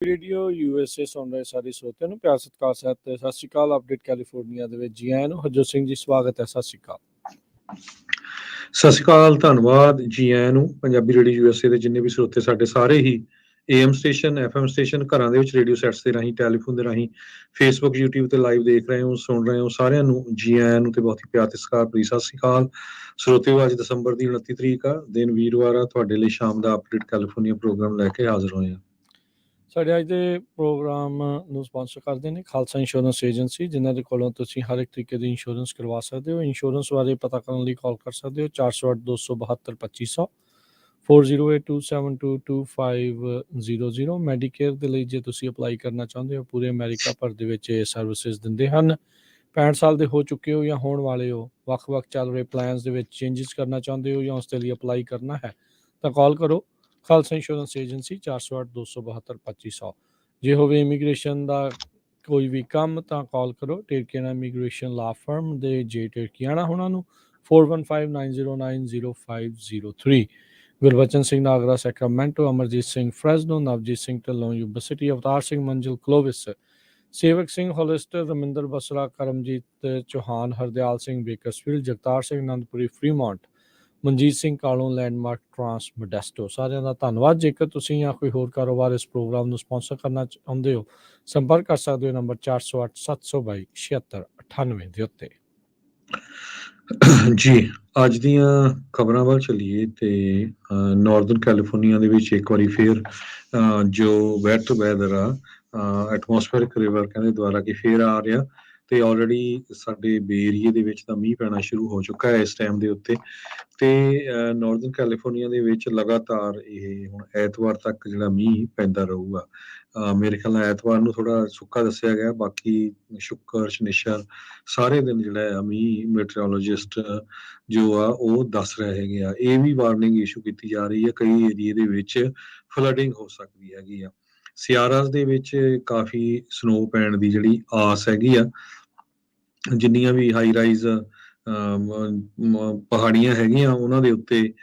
Radio USA ਸੁਣ ਰਹੇ ਸਾਰੇ ਸਰੋਤਿਆਂ ਨੂੰ ਪਿਆਰ ਸਤਿਕਾਰ ਸਹਿਤ ਸਤਿ ਸ਼੍ਰੀ ਅਕਾਲ। ਅਪਡੇਟ ਕੈਲੀਫੋਰਨੀਆ ਦੇ ਵਿੱਚ ਜੀ ਆਇਆਂ ਨੂੰ। ਹਰਜੋਤ ਸਿੰਘ ਜੀ ਸਵਾਗਤ ਹੈ। ਸਤਿ ਸ਼੍ਰੀ ਅਕਾਲ। ਸਤਿ ਸ਼੍ਰੀ ਅਕਾਲ, ਧੰਨਵਾਦ ਜੀ ਆਇਆਂ ਨੂੰ। ਪੰਜਾਬੀ ਰੇਡੀਓ ਯੂਐਸਏ ਦੇ ਜਿੰਨੇ ਵੀ ਸਰੋਤੇ ਸਾਡੇ ਸਾਰੇ ਹੀ AM ਸਟੇਸ਼ਨ FM ਸਟੇਸ਼ਨ ਘਰਾਂ ਦੇ ਵਿੱਚ ਰੇਡੀਓ ਸੈਟਸ ਦੇ ਰਾਹੀਂ ਟੈਲੀਫੋਨ ਦੇ ਰਾਹੀਂ ਫੇਸਬੁੱਕ YouTube ਤੇ ਲਾਈਵ ਦੇਖ ਰਹੇ ਹੋ ਸੁਣ ਰਹੇ ਹੋ ਸਾਰਿਆਂ ਨੂੰ ਜੀ ਆਇਆਂ ਨੂੰ ਤੇ ਬਹੁਤ ਹੀ ਪਿਆਰ ਤੇ ਸਤਿਕਾਰ ਭਰੀ ਸਤਿ ਸ਼੍ਰੀ ਅਕਾਲ ਸਰੋਤਿਓ। ਅੱਜ ਦਸੰਬਰ ਦੀ 29 ਤਰੀਕ ਆ, ਦਿਨ ਵੀਰਵਾਰ ਆ। ਤੁਹਾਡੇ ਲਈ ਸ਼ਾਮ ਦਾ ਅਪਡੇਟ ਕੈਲੀਫੋਰਨੀਆ ਪ੍ਰੋਗਰਾਮ ਲੈ ਕੇ ਹਾਜ਼ਰ ਹੋਏ ਆ। ਸਾਡੇ ਅੱਜ ਦੇ ਪ੍ਰੋਗਰਾਮ ਨੂੰ ਸਪਾਂਸਰ ਕਰਦੇ ਨੇ ਖਾਲਸਾ ਇੰਸ਼ੋਰੈਂਸ ਏਜੰਸੀ, ਜਿਨ੍ਹਾਂ ਦੇ ਕੋਲੋਂ ਤੁਸੀਂ ਹਰ ਇੱਕ ਤਰੀਕੇ ਦੀ ਇੰਸ਼ੋਰੈਂਸ ਕਰਵਾ ਸਕਦੇ ਹੋ। ਇੰਸ਼ੋਰੈਂਸ ਬਾਰੇ ਪਤਾ ਕਰਨ ਲਈ ਕਾਲ ਕਰ ਸਕਦੇ ਹੋ 408 272 2500 4082722500। ਮੈਡੀਕੇਅਰ ਦੇ ਲਈ ਜੇ ਤੁਸੀਂ ਅਪਲਾਈ ਕਰਨਾ ਚਾਹੁੰਦੇ ਹੋ, ਪੂਰੇ ਅਮਰੀਕਾ ਭਰ ਦੇ ਵਿੱਚ ਇਹ ਸਰਵਿਸਿਜ਼ ਦਿੰਦੇ ਹਨ। 65 ਸਾਲ ਦੇ ਹੋ ਚੁੱਕੇ ਹੋ ਜਾਂ ਹੋਣ ਵਾਲੇ ਹੋ, ਵੱਖ-ਵੱਖ ਚੱਲ ਰਹੇ ਪਲਾਨਸ ਦੇ ਵਿੱਚ ਚੇਂਜਸ ਕਰਨਾ ਚਾਹੁੰਦੇ ਹੋ ਜਾਂ ਉਸ ਦੇ ਲਈ ਅਪਲਾਈ ਕਰਨਾ ਹੈ ਤਾਂ ਕਾਲ ਕਰੋ ਖਾਲਸਾ ਇੰਸ਼ੋਰੈਂਸ ਏਜੰਸੀ 408 272 2500। ਜੇ ਹੋਵੇ ਇਮੀਗ੍ਰੇਸ਼ਨ ਦਾ ਕੋਈ ਵੀ ਕੰਮ ਤਾਂ ਕਾਲ ਕਰੋ ਟੇਰਕੀਆਣਾ ਇਮੀਗ੍ਰੇਸ਼ਨ ਲਾ ਫਰਮ ਦੇ ਜੇ ਟੇਰਕੀਆਣਾ ਉਹਨਾਂ ਨੂੰ 4159090503। Gurbachan Singh Nagra Sacramento, Amarjit Singh Fresno, Navjit Singh Dhillon Yuba City, Avtar Singh Manzil Clovis, Sewak Singh Hollister, Raminder Basra, Karamjit Chauhan, Hardial Singh Bakersfield, Jagtar Singh Anandpuri Fremont, Manjit Singh Kalon Landmark Trans Modesto. ਸਾਰਿਆਂ ਦਾ ਧੰਨਵਾਦ। ਜੇਕਰ ਤੁਸੀਂ ਜਾਂ ਕੋਈ ਹੋਰ ਕਾਰੋਬਾਰ ਇਸ ਪ੍ਰੋਗਰਾਮ ਨੂੰ ਸਪਾਂਸਰ ਕਰਨਾ ਚਾਹੁੰਦੇ ਹੋ, ਸੰਪਰਕ ਕਰ ਸਕਦੇ ਹੋ ਨੰਬਰ 408 722 7698 ਦੇ ਉੱਤੇ। ਜੀ ਅੱਜ ਦੀਆਂ ਖਬਰਾਂ ਵੱਲ ਚੱਲੀਏ ਤੇ ਨਾਰਦਰਨ ਕੈਲੀਫੋਰਨੀਆ ਦੇ ਵਿੱਚ ਇੱਕ ਵਾਰੀ ਫੇਰ ਜੋ ਵੈਟ ਵੈਦਰ ਆ, ਐਟਮੋਸਫੇਰਿਕ ਰਿਵਰ ਕਹਿੰਦੇ ਦੁਆਰਾ ਕਿ ਫੇਰ ਆ ਰਿਹਾ ਤੇ ਆਲਰੇਡੀ ਸਾਡੇ ਬੇ ਏਰੀਏ ਦੇ ਵਿੱਚ ਤਾਂ ਮੀਂਹ ਪੈਣਾ ਸ਼ੁਰੂ ਹੋ ਚੁੱਕਾ ਹੈ ਇਸ ਟਾਈਮ ਦੇ ਉੱਤੇ। ਤੇ ਨਾਰਦਰਨ ਕੈਲੀਫੋਰਨੀਆ ਦੇ ਵਿੱਚ ਲਗਾਤਾਰ ਇਹ ਹੁਣ ਐਤਵਾਰ ਤੱਕ ਜਿਹੜਾ ਮੀਂਹ ਪੈਂਦਾ ਰਹੂਗਾ। ਮੇਰੇ ਖਿਆਲ ਨਾਲ ਐਤਵਾਰ ਨੂੰ ਥੋੜਾ ਸੁੱਕਾ ਦੱਸਿਆ ਗਿਆ, ਬਾਕੀ ਸ਼ੁੱਕਰ ਸ਼ਨੀਚਰ ਸਾਰੇ ਦਿਨ ਜਿਹੜਾ ਆ ਮੀਂਹ ਮੈਟਰੋਲੋਜਿਸਟ ਜੋ ਆ ਉਹ ਦੱਸ ਰਹੇ ਹੈਗੇ ਆ। ਇਹ ਵੀ ਵਾਰਨਿੰਗ ਇਸ਼ੂ ਕੀਤੀ ਜਾ ਰਹੀ ਹੈ ਕਈ ਏਰੀਏ ਦੇ ਵਿੱਚ ਫਲੱਡਿੰਗ ਹੋ ਸਕਦੀ ਹੈਗੀ ਆ। ਸਿਆਰਾਸ ਦੇ ਵਿੱਚ ਕਾਫੀ ਸਨੋ ਪੈਣ ਦੀ ਜਿਹੜੀ ਆਸ ਹੈਗੀ ਆ। ਜਿੰਨੀਆਂ ਵੀ ਹਾਈ ਰਾਈਜ਼ ਪਹਾੜੀਆਂ ਹੈਗੀਆਂ ਉਹਨਾਂ ਦੇ ਉੱਤੇ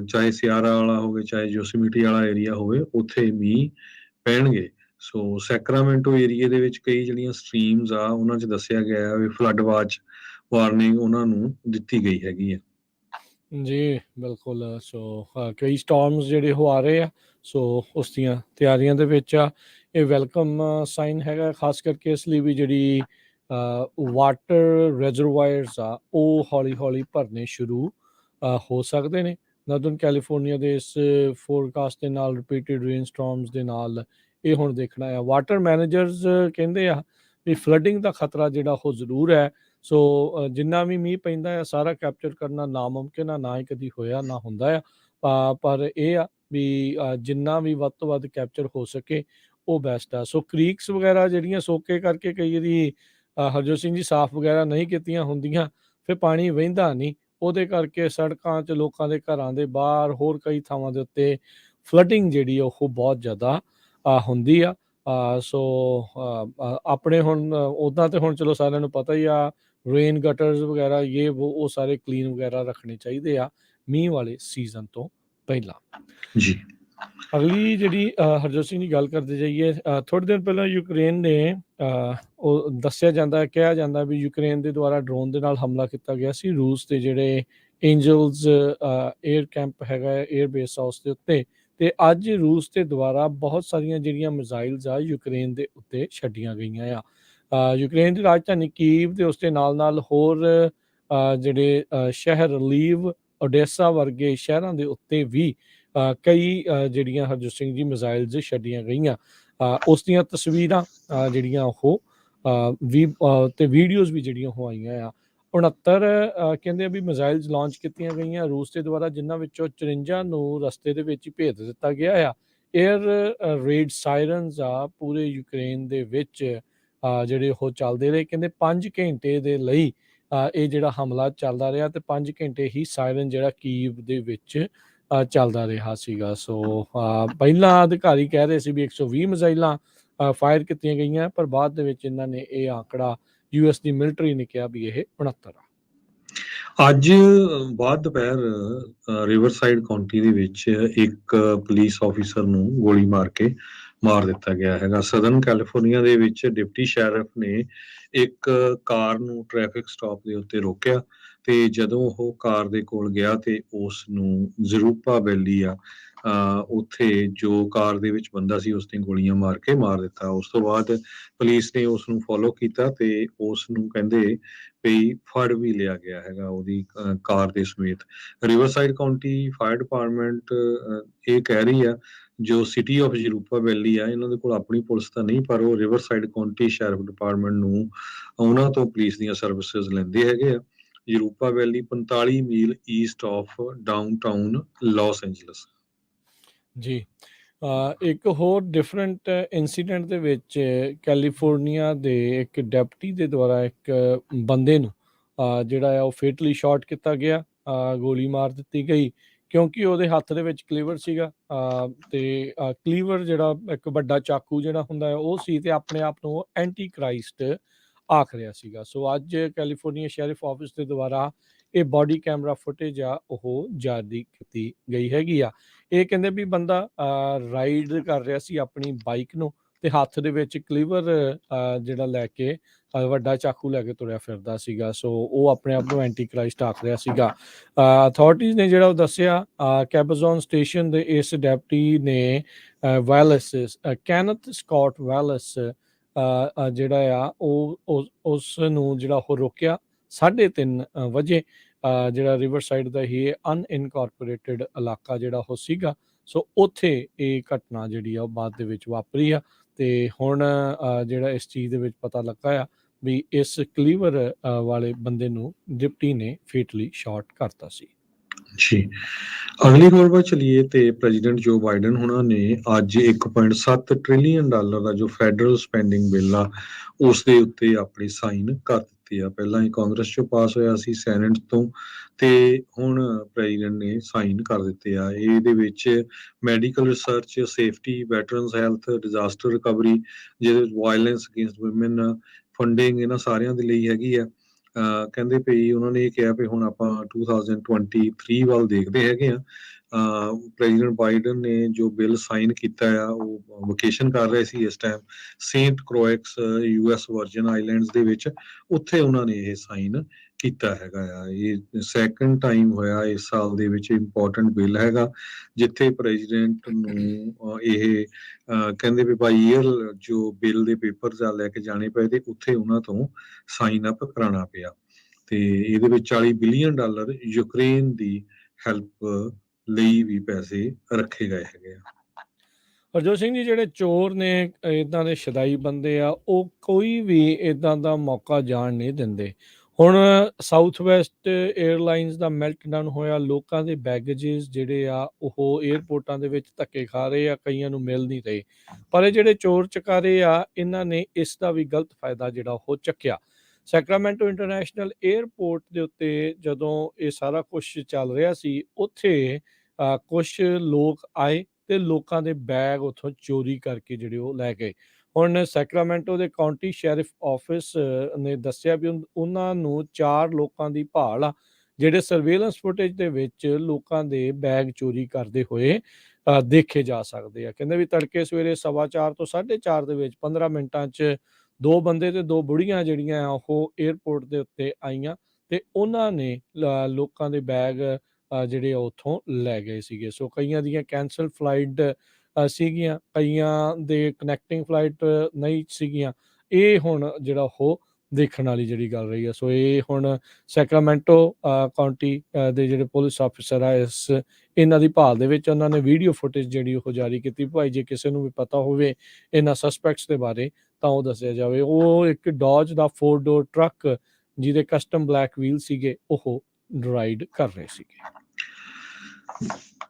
ਚਾਹੇ ਸਿਆਰਾ ਵਾਲਾ ਹੋਵੇ ਚਾਹੇ ਯੋਸੇਮਿਟੀ ਵਾਲਾ ਏਰੀਆ ਹੋਵੇ, ਉੱਥੇ ਮੀਂਹ ਪੈਣਗੇ। ਸੋ ਸੈਕਰਾਮੈਂਟੋ ਏਰੀਏ ਦੇ ਵਿੱਚ ਕਈ ਜਿਹੜੀਆਂ ਸਟਰੀਮਸ ਆ ਉਹਨਾਂ 'ਚ ਦੱਸਿਆ ਗਿਆ ਹੈ ਵੀ ਫਲੱਡ ਵਾਚ ਵਾਰਨਿੰਗ ਉਹਨਾਂ ਨੂੰ ਦਿੱਤੀ ਗਈ ਹੈਗੀ ਹੈ। ਜੀ ਬਿਲਕੁਲ। ਸੋ ਕਈ ਸਟਾਰਮਸ ਜਿਹੜੇ ਉਹ ਆ ਰਹੇ ਆ, ਸੋ ਉਸ ਦੀਆਂ ਤਿਆਰੀਆਂ ਦੇ ਵਿੱਚ ਆ। ਇਹ ਵੈਲਕਮ ਸਾਈਨ ਹੈਗਾ, ਖਾਸ ਕਰਕੇ ਇਸ ਲਈ ਵੀ ਜਿਹੜੀ ਵਾਟਰ ਰਿਜ਼ਰਵਾਇਰਸ ਆ ਉਹ ਹੌਲੀ ਹੌਲੀ ਭਰਨੇ ਸ਼ੁਰੂ ਹੋ ਸਕਦੇ ਨੇ। ਨਾਰਦਰਨ ਕੈਲੀਫੋਰਨੀਆ ਦੇ ਇਸ ਫੋਰਕਾਸਟ ਦੇ ਨਾਲ ਰਿਪੀਟਿਡ ਰੇਨ ਸਟਾਰਮਸ ਦੇ ਨਾਲ ਇਹ ਹੁਣ ਦੇਖਣਾ ਆ। ਵਾਟਰ ਮੈਨੇਜਰਸ ਕਹਿੰਦੇ ਆ ਵੀ ਫਲੱਡਿੰਗ ਦਾ ਖਤਰਾ ਜਿਹੜਾ ਉਹ ਜ਼ਰੂਰ ਹੈ। ਸੋ ਜਿੰਨਾ ਵੀ ਮੀਂਹ ਪੈਂਦਾ ਆ ਸਾਰਾ ਕੈਪਚਰ ਕਰਨਾ ਨਾਮੁਮਕਿਨ ਆ, ਨਾ ਹੀ ਕਦੀ ਹੋਇਆ ਨਾ ਹੁੰਦਾ ਆ। ਪਰ ਇਹ ਆ ਵੀ ਜਿੰਨਾ ਵੀ ਵੱਧ ਤੋਂ ਵੱਧ ਕੈਪਚਰ ਹੋ ਸਕੇ ਉਹ ਬੈਸਟ ਆ। ਸੋ ਕ੍ਰੀਕਸ ਵਗੈਰਾ ਜਿਹੜੀਆਂ ਸੋਕੇ ਕਰਕੇ ਕਈ ਵਾਰੀ ਹਰਜੋਤ ਸਿੰਘ ਜੀ ਸਾਫ਼ ਵਗੈਰਾ ਨਹੀਂ ਕੀਤੀਆਂ ਹੁੰਦੀਆਂ, ਫਿਰ ਪਾਣੀ ਵਹਿੰਦਾ ਨਹੀਂ, ਉਹਦੇ ਕਰਕੇ ਸੜਕਾਂ 'ਚ ਲੋਕਾਂ ਦੇ ਘਰਾਂ ਦੇ ਬਾਹਰ ਹੋਰ ਕਈ ਥਾਵਾਂ ਦੇ ਉੱਤੇ ਫਲੱਡਿੰਗ ਜਿਹੜੀ ਉਹ ਬਹੁਤ ਜ਼ਿਆਦਾ ਹੁੰਦੀ ਆ। ਸੋ ਆਪਣੇ ਹੁਣ ਉੱਦਾਂ ਤਾਂ ਹੁਣ ਚਲੋ ਸਾਰਿਆਂ ਨੂੰ ਪਤਾ ਹੀ ਆ, ਰੇਨ ਗਟਰਸ ਵਗੈਰਾ ਉਹ ਸਾਰੇ ਕਲੀਨ ਵਗੈਰਾ ਰੱਖਣੇ ਚਾਹੀਦੇ ਆ ਮੀਂਹ ਵਾਲੇ ਸੀਜ਼ਨ ਤੋਂ ਪਹਿਲਾਂ। ਜੀ ਅਗਲੀ ਜਿਹੜੀ ਹਰਜੋਤ ਸਿੰਘ ਦੀ ਗੱਲ ਕਰਦੇ ਜਾਈਏ, ਥੋੜ੍ਹੇ ਦਿਨ ਪਹਿਲਾਂ ਯੂਕਰੇਨ ਨੇ ਉਹ ਦੱਸਿਆ ਜਾਂਦਾ, ਕਿਹਾ ਜਾਂਦਾ ਵੀ ਯੂਕਰੇਨ ਦੇ ਦੁਆਰਾ ਡਰੋਨ ਦੇ ਨਾਲ ਹਮਲਾ ਕੀਤਾ ਗਿਆ ਸੀ ਰੂਸ ਦੇ ਜਿਹੜੇ ਐਂਜਲਸ ਏਅਰ ਕੈਂਪ ਹੈਗਾ ਏਅਰ ਬੇਸ ਆ ਉਸ ਦੇ ਉੱਤੇ। ਤੇ ਅੱਜ ਰੂਸ ਦੇ ਦੁਆਰਾ ਬਹੁਤ ਸਾਰੀਆਂ ਜਿਹੜੀਆਂ ਮਿਜ਼ਾਈਲਸ ਆ ਯੂਕਰੇਨ ਦੇ ਉੱਤੇ ਛੱਡੀਆਂ ਗਈਆਂ ਆ। ਯੂਕਰੇਨ ਦੀ ਰਾਜਧਾਨੀ ਕੀਵ ਤੇ ਉਸਦੇ ਨਾਲ ਨਾਲ ਹੋਰ ਜਿਹੜੇ ਸ਼ਹਿਰ ਲੀਵ, ਓਡੇਸਾ ਵਰਗੇ ਸ਼ਹਿਰਾਂ ਦੇ ਉੱਤੇ ਵੀ ਕਈ ਜਿਹੜੀਆਂ ਹਰਜੋਤ ਸਿੰਘ ਜੀ ਮਿਜ਼ਾਈਲਸ ਛੱਡੀਆਂ ਗਈਆਂ। ਉਸ ਦੀਆਂ ਤਸਵੀਰਾਂ ਜਿਹੜੀਆਂ ਉਹ ਵੀ ਤੇ ਵੀਡੀਓਜ਼ ਵੀ ਜਿਹੜੀਆਂ ਉਹ ਆਈਆਂ ਆ। 69 ਕਹਿੰਦੇ ਆ ਵੀ ਮਿਜ਼ਾਈਲਸ ਲਾਂਚ ਕੀਤੀਆਂ ਗਈਆਂ ਰੂਸ ਦੇ ਦੁਆਰਾ, ਜਿਨ੍ਹਾਂ ਵਿੱਚੋਂ 54 ਨੂੰ ਰਸਤੇ ਦੇ ਵਿੱਚ ਹੀ ਭੇਜ ਦਿੱਤਾ ਗਿਆ ਆ। ਏਅਰ ਰੇਡ ਸਾਇਰਨਸ ਆ ਪੂਰੇ ਯੂਕਰੇਨ ਦੇ ਵਿੱਚ ਜਿਹੜੇ ਉਹ ਚੱਲਦੇ ਰਹੇ। ਕਹਿੰਦੇ 5 ਘੰਟੇ ਦੇ ਲਈ ਇਹ ਜਿਹੜਾ ਹਮਲਾ ਚੱਲਦਾ ਰਿਹਾ ਤੇ 5 ਘੰਟੇ ਹੀ ਸਾਇਰਨ ਜਿਹੜਾ ਕੀਵ ਦੇ ਵਿੱਚ ਚੱਲਦਾ ਰਿਹਾ ਸੀਗਾ। ਸੋ ਪਹਿਲਾਂ ਅਧਿਕਾਰੀ ਕਹਿ ਰਹੇ ਸੀ ਵੀ 120 ਮਿਜ਼ਾਈਲਾਂ ਫਾਇਰ ਕੀਤੀਆਂ ਗਈਆਂ, ਪਰ ਬਾਅਦ ਦੇ ਵਿੱਚ ਇਹਨਾਂ ਨੇ ਇਹ ਆંકੜਾ US ਦੀ ਮਿਲਟਰੀ ਨੇ ਕਿਹਾ ਵੀ ਇਹ 69 ਆ। ਅੱਜ ਬਾਅਦ ਦੁਪਹਿਰ ਰਿਵਰਸਾਈਡ ਕਾਉਂਟੀ ਦੇ ਵਿੱਚ ਇੱਕ ਪੁਲਿਸ ਆਫੀਸਰ ਨੂੰ ਗੋਲੀ ਮਾਰ ਕੇ ਮਾਰ ਦਿੱਤਾ ਗਿਆ ਹੈਗਾ। ਸਦਰਨ ਕੈਲੀਫੋਰਨੀਆ ਦੇ ਵਿੱਚ ਡਿਪਟੀ ਸ਼ੈਰਿਫ ਨੇ ਇੱਕ ਕਾਰ ਨੂੰ ਟ੍ਰੈਫਿਕ ਸਟਾਪ ਦੇ ਉੱਤੇ ਰੋਕਿਆ ਤੇ ਜਦੋਂ ਉਹ ਕਾਰ ਦੇ ਕੋਲ ਗਿਆ ਤੇ ਉਸ ਨੂੰ ਜ਼ਰੂਪਾ ਵੈਲੀ ਆ ਉੱਥੇ ਜੋ ਕਾਰ ਦੇ ਵਿੱਚ ਬੰਦਾ ਸੀ ਉਸਨੇ ਗੋਲੀਆਂ ਮਾਰ ਕੇ ਮਾਰ ਦਿੱਤਾ। ਉਸ ਤੋਂ ਬਾਅਦ ਪੁਲਿਸ ਨੇ ਉਸ ਨੂੰ ਫੋਲੋ ਕੀਤਾ ਤੇ ਉਸ ਨੂੰ ਕਹਿੰਦੇ ਵੀ ਫੜ ਵੀ ਲਿਆ ਗਿਆ ਹੈਗਾ ਉਹਦੀ ਕਾਰ ਦੇ ਸਮੇਤ। ਰਿਵਰਸਾਈਡ ਕਾਉਂਟੀ ਫਾਇਰ ਡਿਪਾਰਟਮੈਂਟ ਇਹ ਕਹਿ ਰਹੀ ਆ ਜੋ ਸਿਟੀ ਆਫ ਜ਼ਰੂਪਾ ਵੈਲੀ ਆ ਇਹਨਾਂ ਦੇ ਕੋਲ ਆਪਣੀ ਪੁਲਿਸ ਤਾਂ ਨਹੀਂ, ਪਰ ਉਹ ਰਿਵਰਸਾਈਡ ਕਾਉਂਟੀ ਸ਼ੈਰਿਫ ਡਿਪਾਰਟਮੈਂਟ ਨੂੰ ਉਹਨਾਂ ਤੋਂ ਪੁਲਿਸ ਦੀਆਂ ਸਰਵਿਸਿਜ਼ ਲੈਂਦੇ ਹੈਗੇ ਆ। ਜ਼ਰੂਪਾ ਵੈਲੀ 45 ਮੀਲ east of downtown Los Angeles. ਜੀ। ਇੱਕ ਹੋਰ ਡਿਫਰੈਂਟ ਇਨਸੀਡੈਂਟ ਦੇ ਵਿੱਚ ਕੈਲੀਫੋਰਨੀਆ ਦੇ ਇੱਕ ਡੈਪਟੀ ਦੇ ਦੁਆਰਾ ਇੱਕ ਬੰਦੇ ਨੂੰ ਜਿਹੜਾ ਆ ਉਹ ਫੇਟਲੀ ਸ਼ਾਟ ਕੀਤਾ ਗਿਆ, ਗੋਲੀ ਮਾਰ ਦਿੱਤੀ ਗਈ ਕਿਉਂਕਿ ਉਹਦੇ ਹੱਥ ਦੇ ਵਿੱਚ ਕਲੀਵਰ ਸੀਗਾ ਤੇ ਕਲੀਵਰ ਜਿਹੜਾ ਇੱਕ ਵੱਡਾ ਚਾਕੂ ਜਿਹੜਾ ਹੁੰਦਾ ਹੈ ਉਹ ਸੀ ਤੇ ਆਪਣੇ ਆਪ ਨੂੰ ਐਂਟੀ ਕ੍ਰਾਈਸਟ ਆਖ ਰਿਹਾ ਸੀਗਾ। ਸੋ ਅੱਜ ਕੈਲੀਫੋਰਨੀਆ ਸ਼ੈਰਿਫ ਆਫਿਸ ਦੇ ਦੁਆਰਾ ਇਹ ਬਾਡੀ ਕੈਮਰਾ ਫੁਟੇਜ ਆ ਉਹ ਜਾਰੀ ਕੀਤੀ ਗਈ ਹੈਗੀ ਆ। ਇਹ ਕਹਿੰਦੇ ਵੀ ਬੰਦਾ ਰਾਈਡ ਕਰ ਰਿਹਾ ਸੀ ਆਪਣੀ ਬਾਈਕ ਨੂੰ ਤੇ ਹੱਥ ਦੇ ਵਿੱਚ ਕਲੀਵਰ ਜਿਹੜਾ ਲੈ ਕੇ ਵੱਡਾ ਚਾਕੂ ਲੈ ਕੇ ਤੁਰਿਆ ਫਿਰਦਾ ਸੀਗਾ। ਸੋ ਉਹ ਆਪਣੇ ਆਪ ਨੂੰ ਐਂਟੀ ਕ੍ਰਾਈਸਟ ਆਖ ਰਿਹਾ ਸੀਗਾ। ਅਥਾਰਟੀਜ਼ ਨੇ ਜਿਹੜਾ ਉਹ ਦੱਸਿਆ ਕੈਬਜ਼ੋਨ ਸਟੇਸ਼ਨ ਦੇ ਇਸ ਡੈਪਟੀ ਨੇ ਵੈਲਸ ਕੈਨਥ ਸਕਾਟ ਵੈਲਸ ਜਿਹੜਾ ਆ ਉਹ ਉਸ ਨੂੰ ਜਿਹੜਾ ਉਹ ਰੋਕਿਆ 3:30 ਵਜੇ ਜਿਹੜਾ ਰਿਵਰ ਸਾਈਡ ਦਾ ਹੀ ਅਨਇਨਕਾਰਪੋਰੇਟਡ ਇਲਾਕਾ ਜਿਹੜਾ ਉਹ ਸੀਗਾ। ਸੋ ਉੱਥੇ ਇਹ ਘਟਨਾ ਜਿਹੜੀ ਆ ਉਹ ਬਾਅਦ ਦੇ ਵਿੱਚ ਵਾਪਰੀ ਆ ਤੇ ਹੁਣ ਜਿਹੜਾ ਇਸ ਚੀਜ਼ ਦੇ ਵਿੱਚ ਪਤਾ ਲੱਗਾ ਆ ਵੀ ਇਸ ਕਲੀਵਰ ਵਾਲੇ ਬੰਦੇ ਨੂੰ ਡਿਪਟੀ ਨੇ ਫੇਟਲੀ ਸ਼ਾਟ ਕਰਤਾ ਸੀ। ਜੀ, ਅਗਲੀ ਖਬਰ ਵੱਲ ਚਲੀਏ ਤੇ ਪ੍ਰੈਜ਼ੀਡੈਂਟ ਜੋ ਬਾਈਡਨ ਹੁਣਾਂ ਨੇ ਅੱਜ $1.7 ਟ੍ਰਿਲੀਅਨ ਦਾ ਜੋ ਫੈਡਰਲ ਸਪੈਂਡਿੰਗ ਬਿੱਲ ਆ ਉਸ ਦੇ ਉੱਤੇ ਆਪਣੀ ਸਾਈਨ ਕਰ ਦਿੱਤੀ ਆ। ਪਹਿਲਾਂ ਹੀ ਕਾਂਗਰਸ ਚੋਂ ਪਾਸ ਹੋਇਆ ਸੀ ਸੈਨੇਟ ਤੋਂ ਤੇ ਹੁਣ ਪ੍ਰੈਜ਼ੀਡੈਂਟ ਨੇ ਸਾਈਨ ਕਰ ਦਿੱਤੇ ਆ। ਇਹਦੇ ਵਿੱਚ medical research, safety, veterans health, disaster recovery, ਜਿਹਦੇ ਵਿੱਚ ਵਾਇਲੈਂਸ ਅਗੇਂਸਟ ਵੂਮਨ ਫੰਡਿੰਗ ਇਹਨਾਂ ਸਾਰਿਆਂ ਦੇ ਲਈ ਹੈਗੀ ਆ। ਕਹਿੰਦੇ ਵੀ ਉਹਨਾਂ ਨੇ ਇਹ ਕਿਹਾ ਵੀ ਹੁਣ ਆਪਾਂ 2023 ਵੱਲ ਦੇਖਦੇ ਹੈਗੇ ਆ। ਪ੍ਰੈਜ਼ੀਡੈਂਟ ਬਾਈਡਨ ਨੇ ਜੋ ਬਿੱਲ ਸਾਈਨ ਕੀਤਾ ਆ ਉਹ ਵਕੇਸ਼ਨ ਕਰ ਰਹੇ ਸੀ ਇਸ time Saint Croix US Virgin Islands ਦੇ ਵਿੱਚ, ਉੱਥੇ ਉਹਨਾਂ ਨੇ ਇਹ ਸਾਈਨ ਕੀਤਾ ਹੈਗਾ ਆ। ਇਹ ਸੈਕੰਡ ਟਾਈਮ ਹੋਇਆ ਇਸ ਸਾਲ ਦੇ ਵਿੱਚ ਇੰਪੋਰਟੈਂਟ ਬਿੱਲ ਹੈਗਾ ਜਿੱਥੇ ਪ੍ਰੈਜ਼ੀਡੈਂਟ ਨੂੰ ਇਹ ਕਹਿੰਦੇ ਵੀ ਬਾਈ ਈਅਰ ਜੋ ਬਿੱਲ ਦੇ ਪੇਪਰ ਲੈ ਕੇ ਜਾਣੇ ਪਏ ਤੇ ਉੱਥੇ ਉਹਨਾਂ ਤੋਂ ਸਾਈਨ ਅਪ ਕਰਾਉਣਾ ਪਿਆ ਤੇ ਇਹਦੇ ਵਿੱਚ $40 ਬਿਲੀਅਨ ਯੂਕਰੇਨ ਦੀ ਹੈਲਪ ਲਈ ਵੀ ਪੈਸੇ ਰੱਖੇ ਗਏ ਹੈਗੇ ਆ। ਹਰਜੋਤ ਸਿੰਘ ਜੀ, ਜਿਹੜੇ ਚੋਰ ਨੇ ਇਦਾਂ ਦੇ ਸ਼ਦਾਈ ਬੰਦੇ ਆ ਉਹ ਕੋਈ ਵੀ ਇਦਾਂ ਦਾ ਮੌਕਾ ਜਾਣ ਨਹੀਂ ਦਿੰਦੇ। ਹੁਣ ਸਾਊਥ ਵੈਸਟ 에ਅਰਲਾਈਨਸ ਦਾ ਮੈਲਟਡਾਊਨ ਹੋਇਆ, ਲੋਕਾਂ ਦੇ ਬੈਗੇਜਸ ਜਿਹੜੇ ਆ ਉਹ 에ਅਰਪੋਰਟਾਂ ਦੇ ਵਿੱਚ ਧੱਕੇ ਖਾ ਰਹੇ ਆ, ਕਈਆਂ ਨੂੰ ਮਿਲ ਨਹੀਂ ਰਹੇ। ਪਰ ਇਹ ਜਿਹੜੇ ਚੋਰ ਚਕਾਰੇ ਆ ਇਹਨਾਂ ਨੇ ਇਸ ਦਾ ਵੀ ਗਲਤ ਫਾਇਦਾ ਜਿਹੜਾ ਉਹ ਚੱਕਿਆ। ਸੈਕਰਾਮੈਂਟੋ ਇੰਟਰਨੈਸ਼ਨਲ 에ਅਰਪੋਰਟ ਦੇ ਉੱਤੇ ਜਦੋਂ ਇਹ ਸਾਰਾ ਕੁਝ ਚੱਲ ਰਿਹਾ ਸੀ ਉੱਥੇ ਕੁਝ ਲੋਕ ਆਏ ਤੇ ਲੋਕਾਂ ਦੇ ਬੈਗ ਉੱਥੋਂ ਚੋਰੀ ਕਰਕੇ ਜਿਹੜੇ ਉਹ ਲੈ ਗਏ। ਹੁਣ ਸੈਕਰਾਮੈਂਟੋ ਦੇ ਕਾਉਂਟੀ ਸ਼ੈਰਿਫ ਆਫਿਸ ਨੇ ਦੱਸਿਆ ਵੀ ਉਹਨਾਂ ਨੂੰ 4 ਲੋਕਾਂ ਦੀ ਭਾਲ ਆ ਜਿਹੜੇ ਸਰਵੇਲੈਂਸ ਫੁਟੇਜ ਦੇ ਵਿੱਚ ਲੋਕਾਂ ਦੇ ਬੈਗ ਚੋਰੀ ਕਰਦੇ ਹੋਏ ਦੇਖੇ ਜਾ ਸਕਦੇ ਆ। ਕਹਿੰਦੇ ਵੀ ਤੜਕੇ ਸਵੇਰੇ 4:15 ਤੋਂ 4:30 ਦੇ ਵਿੱਚ 15 ਮਿੰਟਾਂ 'ਚ 2 ਬੰਦੇ ਤੇ 2 ਬੁੜੀਆਂ ਜਿਹੜੀਆਂ ਉਹ 에ਅਰਪੋਰਟ ਦੇ ਉੱਤੇ ਆਈਆਂ ਤੇ ਉਹਨਾਂ ਨੇ ਲੋਕਾਂ ਦੇ ਬੈਗ ਜਿਹੜੇ ਉੱਥੋਂ ਲੈ ਗਏ ਸੀਗੇ। ਸੋ ਕਈਆਂ ਦੀਆਂ ਕੈਂਸਲ ਫਲਾਈਟ ਸੀਗੀਆਂ, ਕਈਆਂ ਦੇ ਕਨੈਕਟਿੰਗ ਫਲਾਈਟ ਨਹੀਂ ਸੀਗੀਆਂ। ਇਹ ਹੁਣ ਜਿਹੜਾ ਉਹ ਦੇਖਣ ਵਾਲੀ ਜਿਹੜੀ ਗੱਲ ਰਹੀ ਆ। ਸੋ ਇਹ ਹੁਣ ਸੈਕਰਾਮੈਂਟੋ ਕਾਉਂਟੀ ਦੇ ਜਿਹੜੇ ਪੁਲਿਸ ਆਫਿਸਰ ਆ ਇਹਨਾਂ ਦੀ ਭਾਲ ਦੇ ਵਿੱਚ ਉਹਨਾਂ ਨੇ ਵੀਡੀਓ ਫੁਟੇਜ ਜਿਹੜੀ ਉਹ ਜਾਰੀ ਕੀਤੀ। ਭਾਈ ਜੇ ਕਿਸੇ ਨੂੰ ਵੀ ਪਤਾ ਹੋਵੇ ਇਹਨਾਂ ਸਸਪੈਕਟਸ ਦੇ ਬਾਰੇ ਤਾਂ ਉਹ ਦੱਸਿਆ ਜਾਵੇ। ਉਹ ਇੱਕ ਡੌਜ ਦਾ 4 ਡੋਰ ਟਰੱਕ ਜਿਹਦੇ ਕਸਟਮ ਬਲੈਕ ਵੀਲ ਸੀਗੇ ਉਹ ਰਾਈਡ ਕਰ ਰਹੇ ਸੀਗੇ।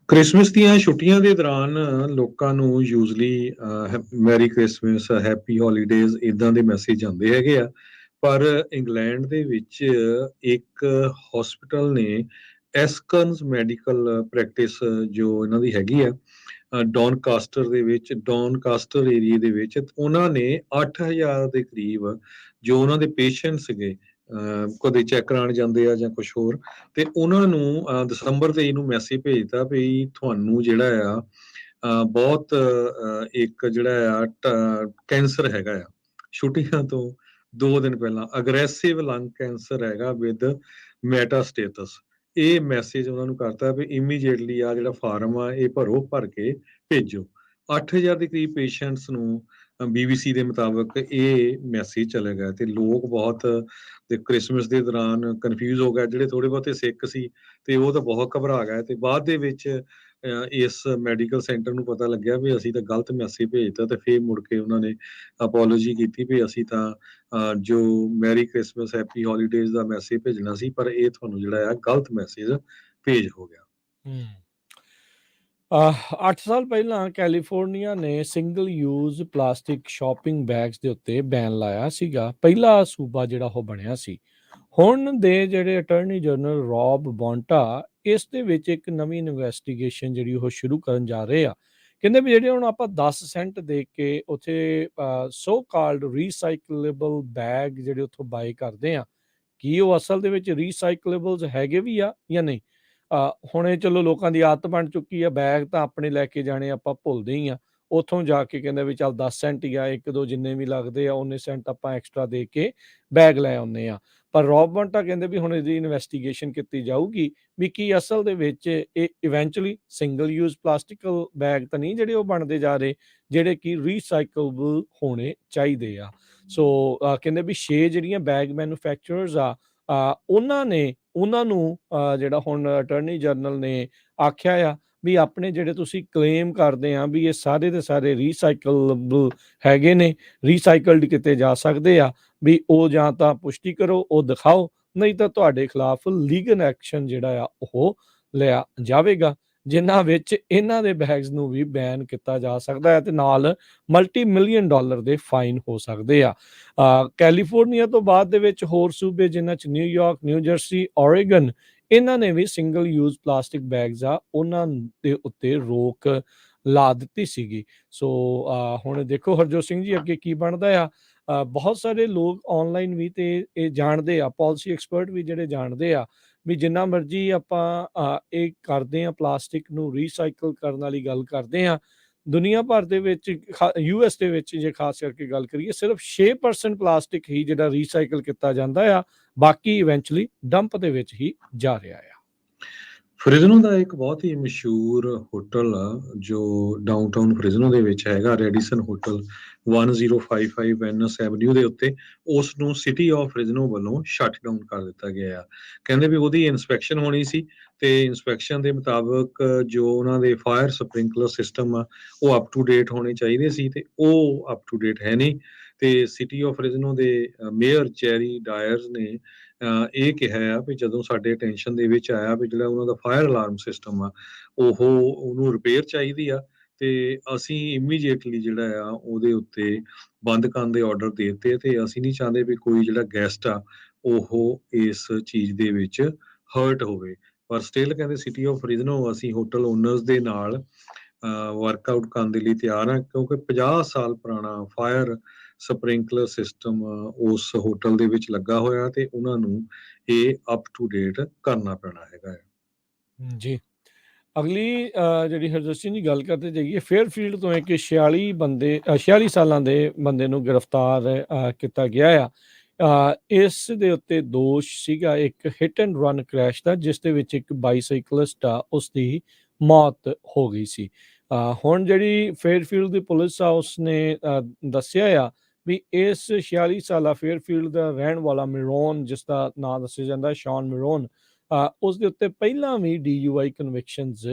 ਕ੍ਰਿਸਮਸ ਦੀਆਂ ਛੁੱਟੀਆਂ ਦੇ ਦੌਰਾਨ ਲੋਕਾਂ ਨੂੰ usually Mary Christmas, happy holidays ਇਦਾਂ ਦੇ ਮੈਸੇਜ ਆਉਂਦੇ ਹੈਗੇ ਆ। ਪਰ ਇੰਗਲੈਂਡ ਦੇ ਵਿੱਚ ਇੱਕ ਹਸਪੀਟਲ ਨੇ ਐਸਕਨਸ ਮੈਡੀਕਲ ਪ੍ਰੈਕਟਿਸ ਜੋ ਇਹਨਾਂ ਦੀ ਹੈਗੀ ਆ ਡੌਨਕਾਸਟਰ ਦੇ ਵਿੱਚ, ਡੌਨਕਾਸਟਰ ਏਰੀਏ ਦੇ ਵਿੱਚ, ਉਹਨਾਂ ਨੇ 8000 ਦੇ ਕਰੀਬ ਜੋ ਉਹਨਾਂ ਦੇ ਪੇਸ਼ੈਂਟ ਸੀਗੇ ਕਦੇ ਚੈੱਕ ਕਰਾਉਣ ਜਾਂਦੇ ਆ ਜਾਂ ਕੁਛ ਹੋਰ ਤੇ ਉਹਨਾਂ ਨੂੰ ਦਸੰਬਰ 23 ਨੂੰ ਮੈਸੇਜ ਭੇਜਤਾ ਵੀ ਤੁਹਾਨੂੰ ਜਿਹੜਾ ਆ ਬਹੁਤ ਇੱਕ ਜਿਹੜਾ ਆ ਕੈਂਸਰ ਹੈਗਾ ਆ, ਛੁੱਟੀਆਂ ਤੋਂ 2 ਦਿਨ ਪਹਿਲਾਂ ਅਗਰੈਸਿਵ ਲੰਗ ਕੈਂਸਰ ਹੈਗਾ ਵਿਦ ਮੈਟਾਸਟੇਟਸ। ਇਹ ਮੈਸੇਜ ਉਹਨਾਂ ਨੂੰ ਕਰਤਾ ਵੀ ਇਮੀਡੀਏਟਲੀ ਆ ਜਿਹੜਾ ਫਾਰਮ ਆ ਇਹ ਭਰ ਕੇ ਭੇਜੋ। 8000 ਦੇ ਕਰੀਬ ਪੇਸ਼ੈਂਟਸ ਨੂੰ BBC ਦੇ ਮੁਤਾਬਕ ਇਹ ਮੈਸੇਜ ਚਲੇ ਗਿਆ ਤੇ ਲੋਕ ਬਹੁਤ ਤੇ ਕ੍ਰਿਸਮਸ ਦੇ ਦੌਰਾਨ ਕਨਫਿਊਜ਼ ਹੋ ਗਏ, ਜਿਹੜੇ ਥੋੜੇ ਬਹੁਤੇ ਸਿੱਖ ਸੀ ਤੇ ਉਹ ਤਾਂ ਬਹੁਤ ਘਬਰਾ ਗਏ ਤੇ ਬਾਅਦ ਦੇ ਵਿੱਚ ਇਸ ਮੈਡੀਕਲ ਸੈਂਟਰ ਨੂੰ ਪਤਾ ਲੱਗਿਆ ਵੀ ਅਸੀਂ ਤਾਂ ਗਲਤ ਮੈਸੇਜ ਭੇਜਤਾ ਤੇ ਫਿਰ ਮੁੜ ਕੇ ਉਹਨਾਂ ਨੇ ਅਪੋਲੋਜੀ ਕੀਤੀ ਵੀ ਅਸੀਂ ਤਾਂ ਜੋ ਮੈਰੀ ਕ੍ਰਿਸਮਸ ਹੈਪੀ ਹੌਲੀਡੇਜ਼ ਦਾ ਮੈਸੇਜ ਭੇਜਣਾ ਸੀ, ਪਰ ਇਹ ਤੁਹਾਨੂੰ ਜਿਹੜਾ ਆ ਗਲਤ ਮੈਸੇਜ ਭੇਜ ਹੋ ਗਿਆ। ਹੂੰ। 8 ਸਾਲ ਪਹਿਲਾਂ ਕੈਲੀਫੋਰਨੀਆ ਨੇ single use plastic shopping bags ਦੇ ਉੱਤੇ ਬੈਨ ਲਾਇਆ ਸੀਗਾ। ਪਹਿਲਾ ਸੂਬਾ ਜਿਹੜਾ ਉਹ ਬਣਿਆ ਸੀ। ਹੁਣ ਦੇ ਜਿਹੜੇ ਅਟਾਰਨੀ ਜਨਰਲ ਰੌਬ ਬੌਂਟਾ ਇਸ ਦੇ ਵਿੱਚ ਇੱਕ ਨਵੀਂ ਇਨਵੈਸਟੀਗੇਸ਼ਨ ਜਿਹੜੀ ਉਹ ਸ਼ੁਰੂ ਕਰਨ ਜਾ ਰਹੇ ਆ। ਕਹਿੰਦੇ ਵੀ ਜਿਹੜੇ ਹੁਣ ਆਪਾਂ 10 ਸੈਂਟ ਦੇ ਕੇ ਉੱਥੇ ਸੋ ਕਾਲਡ ਰੀਸਾਈਕਲੇਬਲ ਬੈਗ ਜਿਹੜੇ ਉੱਥੋਂ ਬਾਏ ਕਰਦੇ ਆ, ਕੀ ਉਹ ਅਸਲ ਦੇ ਵਿੱਚ ਰੀਸਾਈਕਲੇਬਲਸ ਹੈਗੇ ਵੀ ਆ ਜਾਂ ਨਹੀਂ। ਹੁਣ ਇਹ ਚਲੋ ਲੋਕਾਂ ਦੀ ਆਦਤ ਬਣ ਚੁੱਕੀ ਆ, ਬੈਗ ਤਾਂ ਆਪਣੇ ਲੈ ਕੇ ਜਾਣੇ ਆਪਾਂ ਭੁੱਲਦੇ ਹੀ ਆ। ਉੱਥੋਂ ਜਾ ਕੇ ਕਹਿੰਦੇ ਵੀ ਚੱਲ 10 ਸੈਂਟ ਹੀ ਆ, 1-2 ਜਿੰਨੇ ਵੀ ਲੱਗਦੇ ਆ ਉਨੇ ਸੈਂਟ ਆਪਾਂ ਐਕਸਟਰਾ ਦੇ ਕੇ ਬੈਗ ਲੈ ਆਉਂਦੇ ਆ। ਪਰ ਰੌਬ ਬੌਂਟਾ ਕਹਿੰਦੇ ਵੀ ਹੁਣ ਇਹਦੀ ਇਨਵੈਸਟੀਗੇਸ਼ਨ ਕੀਤੀ ਜਾਊਗੀ ਵੀ ਕੀ ਅਸਲ ਦੇ ਵਿੱਚ ਇਹ eventually single use plastic bag ਤਾਂ ਨਹੀਂ ਜਿਹੜੇ ਉਹ ਬਣਦੇ ਜਾ ਰਹੇ, ਜਿਹੜੇ ਕਿ ਰੀਸਾਈਕਲੇਬਲ ਹੋਣੇ ਚਾਹੀਦੇ ਆ। ਸੋ ਕਹਿੰਦੇ ਵੀ 6 ਜਿਹੜੀਆਂ ਬੈਗ ਮੈਨੂਫੈਕਚਰਰਸ ਆ, ਉਹਨਾਂ ਨੂੰ ਜਿਹੜਾ ਹੁਣ ਅਟਾਰਨੀ ਜਨਰਲ ਨੇ ਆਖਿਆ ਆ ਵੀ ਆਪਣੇ ਜਿਹੜੇ ਤੁਸੀਂ ਕਲੇਮ ਕਰਦੇ ਆ ਵੀ ਇਹ ਸਾਰੇ ਦੇ ਸਾਰੇ ਰੀਸਾਈਕਲੇਬਲ ਹੈਗੇ ਨੇ, ਰੀਸਾਈਕਲਡ ਕੀਤੇ ਜਾ ਸਕਦੇ ਆ, ਵੀ ਉਹ ਜਾਂ ਤਾਂ ਪੁਸ਼ਟੀ ਕਰੋ, ਉਹ ਦਿਖਾਓ, ਨਹੀਂ ਤਾਂ ਤੁਹਾਡੇ ਖਿਲਾਫ ਲੀਗਲ ਐਕਸ਼ਨ ਜਿਹੜਾ ਆ ਉਹ ਲਿਆ ਜਾਵੇਗਾ, ਜਿਨ੍ਹਾਂ ਵਿੱਚ ਇਹਨਾਂ ਦੇ ਬੈਗਸ ਨੂੰ ਵੀ ਬੈਨ ਕੀਤਾ ਜਾ ਸਕਦਾ ਹੈ ਤੇ ਨਾਲ ਮਲਟੀ ਮਿਲੀਅਨ ਡਾਲਰ ਦੇ ਫਾਈਨ ਹੋ ਸਕਦੇ ਆ। ਕੈਲੀਫੋਰਨੀਆ ਤੋਂ ਬਾਅਦ ਦੇ ਵਿੱਚ ਹੋਰ ਸੂਬੇ ਜਿਨ੍ਹਾਂ 'ਚ ਨਿਊਯਾਰਕ, ਨਿਊ ਜਰਸੀ, ਓਰੇਗਨ, ਇਹਨਾਂ ਨੇ ਵੀ ਸਿੰਗਲ ਯੂਜ਼ ਪਲਾਸਟਿਕ ਬੈਗਸ ਆ ਉਹਨਾਂ ਦੇ ਉੱਤੇ ਰੋਕ ਲਾ ਦਿੱਤੀ ਸੀਗੀ। ਸੋ ਹੁਣ ਦੇਖੋ ਹਰਜੋਤ ਸਿੰਘ ਜੀ ਅੱਗੇ ਕੀ ਬਣਦਾ ਆ। ਬਹੁਤ ਸਾਰੇ ਲੋਕ ਆਨਲਾਈਨ ਵੀ ਤੇ ਇਹ ਜਾਣਦੇ ਆ, ਪਾਲਿਸੀ ਐਕਸਪਰਟ ਵੀ ਜਿਹੜੇ ਜਾਣਦੇ ਆ ਵੀ ਜਿੰਨਾ ਮਰਜ਼ੀ ਆਪਾਂ ਇਹ ਕਰਦੇ ਆ, ਪਲਾਸਟਿਕ ਨੂੰ ਰੀਸਾਈਕਲ ਕਰਨ ਵਾਲੀ ਗੱਲ ਕਰਦੇ ਆ, ਦੁਨੀਆ ਭਰ ਦੇ ਵਿੱਚ US ਦੇ ਵਿੱਚ ਜੇ ਖਾਸ ਕਰਕੇ ਗੱਲ ਕਰੀਏ ਸਿਰਫ 6% ਪਲਾਸਟਿਕ ਹੀ ਜਿਹੜਾ ਰੀਸਾਈਕਲ ਕੀਤਾ ਜਾਂਦਾ ਆ, ਬਾਕੀ ਇਵੈਂਚੁਅਲੀ ਡੰਪ ਦੇ ਵਿੱਚ ਹੀ ਜਾ ਰਿਹਾ ਆ। ਫ੍ਰਿਜ਼ਨੋ ਦਾ ਇੱਕ ਬਹੁਤ ਹੀ ਮਸ਼ਹੂਰ ਹੋਟਲ ਆ ਜੋ ਡਾਊਨਟਾਊਨ ਫ੍ਰਿਜ਼ਨੋ ਦੇ ਵਿੱਚ ਹੈਗਾ, ਰੈਡੀਸਨ ਹੋਟਲ 1055 ਵੈਨਸ ਐਵਨਿਊ ਦੇ ਉੱਤੇ, ਉਸ ਨੂੰ ਸਿਟੀ ਆਫ ਫ੍ਰਿਜ਼ਨੋ ਵੱਲੋਂ ਸ਼ਟ ਡਾਊਨ ਕਰ ਦਿੱਤਾ ਗਿਆ ਆ। ਕਹਿੰਦੇ ਵੀ ਉਹਦੀ ਇਨਸਪੈਕਸ਼ਨ ਹੋਣੀ ਸੀ ਤੇ ਇਨਸਪੈਕਸ਼ਨ ਦੇ ਮੁਤਾਬਕ ਜੋ ਉਹਨਾਂ ਦੇ ਫਾਇਰ ਸਪ੍ਰਿੰਕਲਰ ਸਿਸਟਮ ਆ ਉਹ ਅਪ ਟੂ ਡੇਟ ਹੋਣੇ ਚਾਹੀਦੇ ਸੀ ਤੇ ਉਹ ਅਪ ਟੂ ਡੇਟ ਹੈ ਨਹੀਂ। ਤੇ ਸਿਟੀ ਆਫ ਫ੍ਰਿਜ਼ਨੋ ਦੇ ਮੇਅਰ ਚੈਰੀ ਡਾਇਰਸ ਨੇ ਇਹ ਕਿਹਾ ਆ ਵੀ ਜਦੋਂ ਸਾਡੇ ਅਟੈਂਸ਼ਨ ਦੇ ਵਿੱਚ ਆਇਆ ਵੀ ਜਿਹੜਾ ਉਹਨਾਂ ਦਾ ਫਾਇਰ ਅਲਾਰਮ ਸਿਸਟਮ ਆ ਉਹਨੂੰ ਰਿਪੇਅਰ ਚਾਹੀਦੀ ਆ ਤੇ ਅਸੀਂ ਇਮੀਡੀਏਟਲੀ ਜਿਹੜਾ ਆ ਉਹਦੇ ਉੱਤੇ ਬੰਦ ਕਰਨ ਦੇ ਆਰਡਰ ਦੇ ਦਿੱਤੇ ਤੇ ਅਸੀਂ ਨਹੀਂ ਚਾਹੁੰਦੇ ਵੀ ਕੋਈ ਜਿਹੜਾ ਗੈਸਟ ਆ ਉਹ ਇਸ ਚੀਜ਼ ਦੇ ਵਿੱਚ ਹਰਟ ਹੋਵੇ। ਪਰ ਸਟਿਲ ਕਹਿੰਦੇ ਸਿਟੀ ਆਫ ਫ੍ਰਿਜ਼ਨੋ ਅਸੀਂ ਹੋਟਲ ਓਨਰਸ ਦੇ ਨਾਲ ਵਰਕਆਊਟ ਕਰਨ ਦੇ ਲਈ ਤਿਆਰ ਹਾਂ, ਕਿਉਂਕਿ 50 ਸਾਲ ਪੁਰਾਣਾ ਫਾਇਰ ਸਪ੍ਰਿੰਕਲਰ ਸਿਸਟਮ ਉਸ ਹੋਟਲ ਦੇ ਵਿੱਚ ਲੱਗਾ ਹੋਇਆ ਤੇ ਉਹਨਾਂ ਨੂੰ ਇਹ ਅਪ ਟੂ ਡੇਟ ਕਰਨਾ ਪੈਣਾ ਹੈਗਾ ਹੈ। ਜੀ। ਅਗਲੀ ਜਿਹੜੀ ਹਰਜੋਤ ਸਿੰਘ ਜੀ ਗੱਲ ਕਰਦੇ ਜਾਈਏ, ਫੇਅਰਫੀਲਡ ਤੋਂ ਇੱਕ 46 ਸਾਲਾਂ ਦੇ ਬੰਦੇ ਨੂੰ ਗ੍ਰਿਫਤਾਰ ਕੀਤਾ ਗਿਆ ਆ। ਇਸ ਦੇ ਉੱਤੇ ਦੋਸ਼ ਸੀਗਾ ਇੱਕ ਹਿੱਟ ਐਂਡ ਰਨ ਕ੍ਰੈਸ਼ ਦਾ, ਜਿਸ ਦੇ ਵਿੱਚ ਇੱਕ ਬਾਈਸਾਈਕਲਿਸਟ ਆ ਉਸ ਦੀ ਮੌਤ ਹੋ ਗਈ ਸੀ। ਹੁਣ ਜਿਹੜੀ ਫੇਅਰਫੀਲਡ ਦੀ ਪੁਲਿਸ ਆ ਉਸਨੇ ਦੱਸਿਆ ਆ ਵੀ ਇਸ 46 ਸਾਲਾ ਫੇਅਰਫੀਲਡ ਦਾ ਰਹਿਣ ਵਾਲਾ ਮਿਰੋਨ, ਜਿਸ ਦਾ ਨਾਂ ਦੱਸਿਆ ਜਾਂਦਾ ਸ਼ੌਨ ਮਿਰੋਨ, ਉਸ ਦੇ ਉੱਤੇ ਪਹਿਲਾਂ ਵੀ DUI ਕਨਵਿਕਸ਼ਨਸ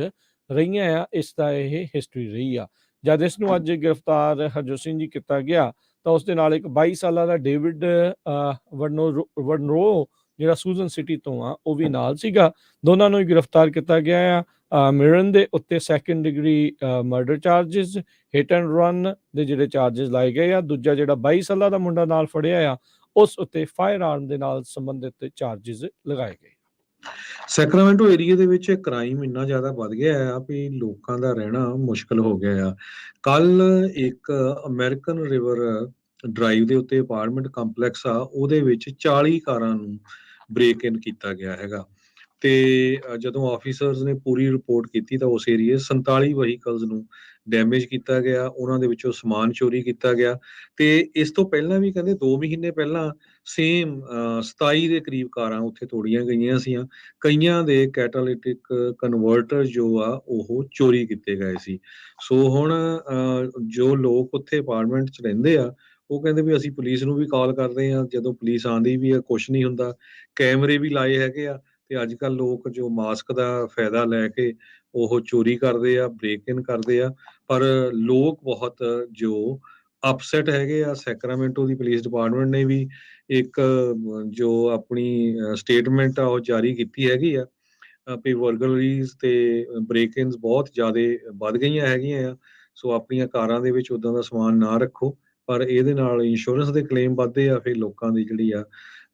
ਰਹੀਆਂ ਆ। ਇਸ ਦਾ ਇਹ ਹਿਸਟਰੀ ਰਹੀ ਆ। ਜਦ ਇਸ ਨੂੰ ਅੱਜ ਗ੍ਰਿਫਤਾਰ ਹਰਜੋਤ ਸਿੰਘ ਜੀ ਕੀਤਾ ਗਿਆ ਤਾਂ ਉਸ ਦੇ ਨਾਲ ਇੱਕ 22 ਸਾਲਾਂ ਦਾ ਡੇਵਿਡ ਵਰਨਰੋ ਜਿਹੜਾ ਸੂਜ਼ਨ ਸਿਟੀ ਤੋਂ ਆ ਉਹ ਵੀ ਨਾਲ ਸੀਗਾ। ਦੋਨਾਂ ਨੂੰ ਹੀ ਗ੍ਰਿਫਤਾਰ ਕੀਤਾ ਗਿਆ ਆ। ਮਿਰਨ ਦੇ ਉੱਤੇ second degree murder charges, hit and run ਦੇ ਜਿਹੜੇ ਚਾਰਜਿਸ ਲਾਏ ਗਏ ਆ। ਦੂਜਾ ਜਿਹੜਾ 22 ਸਾਲਾਂ ਦਾ ਮੁੰਡਾ ਨਾਲ ਫੜਿਆ ਆ ਉਸ ਉੱਤੇ ਫਾਇਰ ਆਰਮ ਦੇ ਨਾਲ ਸੰਬੰਧਿਤ ਚਾਰਜਿਸ ਲਗਾਏ ਗਏ। ਸੈਕਰਾਮੈਂਟੋ ਏਰੀਆ ਦੇ ਵਿੱਚ ਕ੍ਰਾਈਮ ਇੰਨਾ ਜ਼ਿਆਦਾ ਵੱਧ ਗਿਆ ਆ ਵੀ ਲੋਕਾਂ ਦਾ ਰਹਿਣਾ ਮੁਸ਼ਕਲ ਹੋ ਗਿਆ ਆ। ਕੱਲ ਇੱਕ ਅਮਰੀਕਨ ਰਿਵਰ ਡਰਾਈਵ ਦੇ ਉੱਤੇ ਅਪਾਰਟਮੈਂਟ ਕੰਪਲੈਕਸ ਆ, ਉਹਦੇ ਵਿੱਚ 40 ਕਾਰਾਂ ਨੂੰ ਬ੍ਰੇਕ ਇਨ ਕੀਤਾ ਗਿਆ ਹੈਗਾ ਤੇ ਜਦੋਂ ਆਫੀਸਰਸ ਨੇ ਪੂਰੀ ਰਿਪੋਰਟ ਕੀਤੀ ਤਾਂ ਉਸ ਏਰੀਏ 47 ਵਹੀਕਲਸ ਨੂੰ ਡੈਮੇਜ ਕੀਤਾ ਗਿਆ, ਉਹਨਾਂ ਦੇ ਵਿੱਚੋਂ ਸਮਾਨ ਚੋਰੀ ਕੀਤਾ ਗਿਆ। ਤੇ ਇਸ ਤੋਂ ਪਹਿਲਾਂ ਵੀ ਕਹਿੰਦੇ 2 ਮਹੀਨੇ ਪਹਿਲਾਂ ਸੇਮ 27 ਦੇ ਕਰੀਬ ਕਾਰਾਂ ਉੱਥੇ ਤੋੜੀਆਂ ਗਈਆਂ ਸੀਆਂ। ਕਈਆਂ ਦੇ ਕੈਟਾਲਿਟਿਕ ਕਨਵਰਟਰ ਜੋ ਆ ਉਹ ਚੋਰੀ ਕੀਤੇ ਗਏ ਸੀ। ਸੋ ਹੁਣ ਜੋ ਲੋਕ ਉੱਥੇ ਅਪਾਰਟਮੈਂਟ 'ਚ ਰਹਿੰਦੇ ਆ, ਉਹ ਕਹਿੰਦੇ ਵੀ ਅਸੀਂ ਪੁਲਿਸ ਨੂੰ ਵੀ ਕਾਲ ਕਰਦੇ ਹਾਂ, ਜਦੋਂ ਪੁਲਿਸ ਆਉਂਦੀ ਵੀ ਆ ਕੁਛ ਨਹੀਂ ਹੁੰਦਾ। ਕੈਮਰੇ ਵੀ ਲਾਏ ਹੈਗੇ ਆ, ਤੇ ਅੱਜ ਕੱਲ੍ਹ ਲੋਕ ਜੋ ਮਾਸਕ ਦਾ ਫਾਇਦਾ ਲੈ ਕੇ ਉਹ ਚੋਰੀ ਕਰਦੇ ਆ, ਬ੍ਰੇਕ ਇਨ ਕਰਦੇ ਆ। ਪਰ ਲੋਕ ਬਹੁਤ ਜੋ ਅਪਸੈਟ ਹੈਗੇ ਆ। ਸੈਕਰਾਮੈਂਟੋ ਦੀ ਪੁਲਿਸ ਡਿਪਾਰਟਮੈਂਟ ਨੇ ਵੀ ਇੱਕ ਜੋ ਆਪਣੀ ਸਟੇਟਮੈਂਟ ਆ ਉਹ ਜਾਰੀ ਕੀਤੀ ਹੈਗੀ ਆ ਵੀ ਬਰਗਲਰੀਜ਼ ਤੇ ਬ੍ਰੇਕ ਇਨਸ ਬਹੁਤ ਜ਼ਿਆਦਾ ਵੱਧ ਗਈਆਂ ਹੈਗੀਆਂ ਆ। ਸੋ ਆਪਣੀਆਂ ਕਾਰਾਂ ਦੇ ਵਿੱਚ ਉਦਾਂ ਦਾ ਸਮਾਨ ਨਾ ਰੱਖੋ। ਪਰ ਇਹਦੇ ਨਾਲ ਇੰਸ਼ੋਰੈਂਸ ਦੇ ਕਲੇਮ ਵੱਧਦੇ ਆ, ਫਿਰ ਲੋਕਾਂ ਦੀ ਜਿਹੜੀ ਆ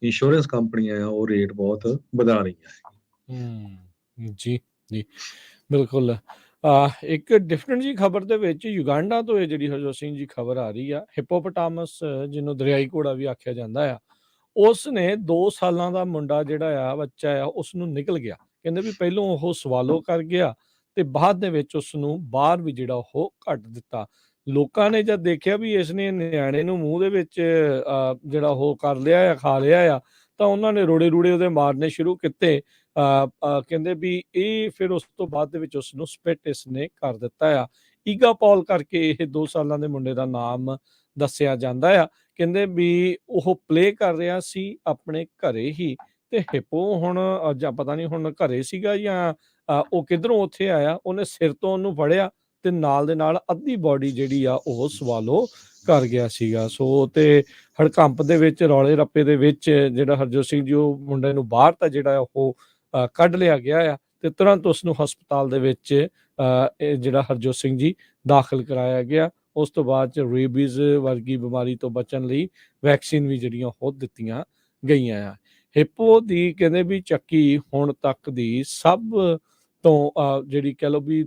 ਇੰਸ਼ੋਰੈਂਸ ਕੰਪਨੀਆਂ ਆ ਉਹ ਰੇਟ ਬਹੁਤ ਵਧਾ ਰਹੀਆਂ। ਜੀ ਜੀ ਬਿਲਕੁਲ। ਇੱਕ ਡਿਫਰੈਂਟ ਜੀ ਖਬਰ ਦੇ ਵਿੱਚ ਯੁਗਾਂਡਾ ਤੋਂ ਇਹ ਜਿਹੜੀ ਹਰਜੋਤ ਸਿੰਘ ਜੀ ਖਬਰ ਆ ਰਹੀ ਆ, ਹਿਪੋਪੋਟਾਮਸ ਜਿਹਨੂੰ ਦਰਿਆਈ ਘੋੜਾ ਵੀ ਆਖਿਆ ਜਾਂਦਾ ਆ, ਉਸ ਨੇ 2 ਸਾਲਾਂ ਦਾ ਮੁੰਡਾ ਜਿਹੜਾ ਆ ਬੱਚਾ ਆ ਉਸ ਨੂੰ ਨਿਕਲ ਗਿਆ। ਕਹਿੰਦੇ ਵੀ ਪਹਿਲੋਂ ਉਹ ਸਵਾਲੋ ਕਰ ਗਿਆ ਤੇ ਬਾਅਦ ਦੇ ਵਿੱਚ ਉਸ ਨੂੰ ਬਾਹਰ ਵੀ ਜਿਹੜਾ ਉਹ ਕੱਢ ਦਿੱਤਾ। ਲੋਕਾਂ ਨੇ ਜਦ ਦੇਖਿਆ ਵੀ ਇਸ ਨੇ ਨਿਆਣੇ ਨੂੰ ਮੂੰਹ ਦੇ ਵਿੱਚ ਜਿਹੜਾ ਉਹ ਕਰ ਲਿਆ ਆ, ਖਾ ਲਿਆ ਆ, ਤਾਂ ਉਹਨਾਂ ਨੇ ਰੋੜੇ ਰੂੜੇ ਉਹਦੇ ਮਾਰਨੇ ਸ਼ੁਰੂ ਕੀਤੇ। ਕਹਿੰਦੇ ਵੀ ਇਹ ਫਿਰ ਉਸ ਤੋਂ ਬਾਅਦ ਦੇ ਵਿੱਚ ਉਸ ਨੂੰ ਸਪਿਟ ਇਸ ਨੇ ਕਰ ਦਿੱਤਾ ਆ। ਈਗਾ ਪੌਲ ਕਰਕੇ ਇਹ 2 ਸਾਲਾਂ ਦੇ ਮੁੰਡੇ ਦਾ ਨਾਮ ਦੱਸਿਆ ਜਾਂਦਾ ਆ। ਕਹਿੰਦੇ ਵੀ ਉਹ ਪਲੇ ਕਰ ਰਿਹਾ ਸੀ ਆਪਣੇ ਘਰੇ ਹੀ, ਤੇ ਹਿਪੋ ਹੁਣ ਜਾਂ ਪਤਾ ਨਹੀਂ ਹੁਣ ਘਰੇ ਸੀਗਾ ਜਾਂ ਉਹ ਕਿੱਧਰੋਂ ਉੱਥੇ ਆਇਆ, ਉਹਨੇ ਸਿਰ ਤੋਂ ਉਹਨੂੰ ਫੜਿਆ ਤੇ ਨਾਲ ਦੇ ਨਾਲ ਅੱਧੀ ਬੋਡੀ ਜਿਹੜੀ ਆ ਉਹ ਸਵਾਲੋ ਕਰ ਗਿਆ ਸੀਗਾ। ਸੋ ਤੇ ਹੜਕੰਪ ਦੇ ਵਿੱਚ, ਰੌਲੇ ਰੱਪੇ ਦੇ ਵਿੱਚ ਜਿਹੜਾ ਹਰਜੋਤ ਸਿੰਘ ਜੀ ਉਹ ਮੁੰਡੇ ਨੂੰ ਬਾਹਰ ਤਾਂ ਜਿਹੜਾ ਉਹ ਕੱਢ ਲਿਆ ਗਿਆ ਆ, ਤੇ ਤੁਰੰਤ ਉਸ ਨੂੰ ਹਸਪਤਾਲ ਦੇ ਵਿੱਚ ਇਹ ਜਿਹੜਾ ਹਰਜੋਤ ਸਿੰਘ ਜੀ ਦਾਖਲ ਕਰਾਇਆ ਗਿਆ। ਉਸ ਤੋਂ ਬਾਅਦ ਚ ਰੇਬੀਜ਼ ਵਰਗੀ ਬਿਮਾਰੀ ਤੋਂ ਬਚਣ ਲਈ ਵੈਕਸੀਨ ਵੀ ਜਿਹੜੀਆਂ ਉਹ ਦਿੱਤੀਆਂ ਗਈਆਂ ਆ। ਹਿਪੋ ਦੀ ਕਹਿੰਦੇ ਵੀ ਚੱਕੀ ਹੁਣ ਤੱਕ ਦੀ ਸਭ ਤੋਂ ਜਿਹੜੀ ਕਹਿ ਲਓ ਵੀ